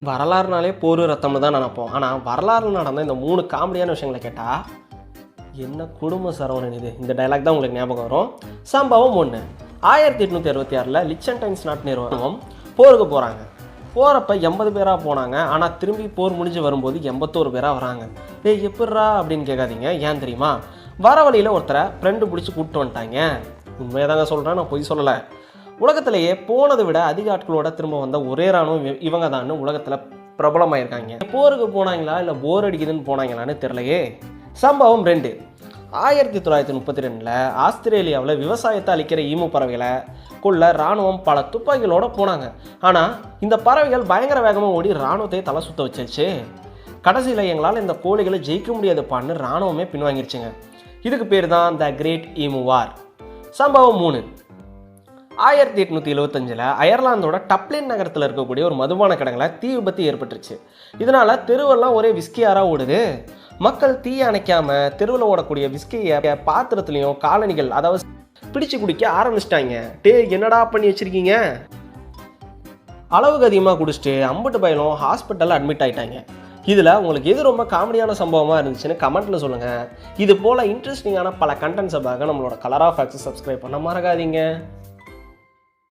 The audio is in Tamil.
வரலாறுனாலே போர் ரத்தம்னு தான் நினைப்போம். ஆனால் வரலாறுல நடந்த இந்த 3 காமெடியான விஷயங்களை கேட்டால் என்ன குடும்ப சரவணன் இது, இந்த டைலாக் தான் உங்களுக்கு ஞாபகம் வரும். சம்பவம் 1, 1866 லிச்சன்டைன்ஸ் நாட்டு நிறுவனம் போருக்கு போகிறாங்க. போகிறப்ப 80 பேராக போனாங்க. ஆனால் திரும்பி போர் முடிஞ்சு வரும்போது 81 பேராக வராங்க. எப்பட்றா அப்படின்னு கேட்காதீங்க. ஏன் தெரியுமா? வர வழியில் ஒருத்தரை ஃப்ரெண்டு பிடிச்சி கூப்பிட்டு வந்துட்டாங்க. உண்மையாக தாங்க சொல்கிறேன், நான் பொய் சொல்லலை. உலகத்திலேயே போனதை விட அதிக ஆட்களோட திரும்ப வந்த ஒரே ராணுவம் இவங்க தான் உலகத்தில் பிரபலமாயிருக்காங்க. போருக்கு போனாங்களா இல்லை போர் அடிக்குதுன்னு போனாங்களான்னு தெரியலையே. சம்பவம் 2, 1932 ஆஸ்திரேலியாவில் விவசாயத்தை அழிக்கிற ஈமு பறவைகளை கொள்ள இராணுவம் பல துப்பாக்கிகளோடு போனாங்க. ஆனால் இந்த பறவைகள் பயங்கர வேகமாக ஓடி இராணுவத்தை தலை சுத்த வச்சிருச்சு. கடைசியில் எங்களால் இந்த கோழிகளை ஜெயிக்க முடியாதுப்பான்னு இராணுவமே பின்வாங்கிருச்சுங்க. இதுக்கு பேர் தான் த கிரேட் ஈமு வார். சம்பவம் 3, 1875 அயர்லாந்தோட டப்ளின் நகரத்தில் இருக்கக்கூடிய ஒரு மதுபான கடைகளில் தீ விபத்து ஏற்பட்டுருச்சு. இதனால் தெருவெல்லாம் ஒரே விஸ்கியாராக ஓடுது. மக்கள் தீயை அணைக்காமல் தெருவில் ஓடக்கூடிய விஸ்கியை பாத்திரத்துலேயும் காலணிகள் அதாவது பிடிச்சு குடிக்க ஆரம்பிச்சிட்டாங்க. என்னடா பண்ணி வச்சுருக்கீங்க? அளவுக்கு அதிகமாக குடிச்சிட்டு அம்பட்டு பயலும் ஹாஸ்பிட்டலில் அட்மிட் ஆகிட்டாங்க. இதில் உங்களுக்கு எது ரொம்ப காமெடியான சம்பவமாக இருந்துச்சுன்னு கமெண்ட்டில் சொல்லுங்கள். இது போல் இன்ட்ரெஸ்டிங்கான பல கண்டென்ட்ஸை பார்க்க நம்மளோட கலர் ஆஃப் ஃபேக்ட்ஸை சப்ஸ்கிரைப் பண்ண மறக்காதீங்க.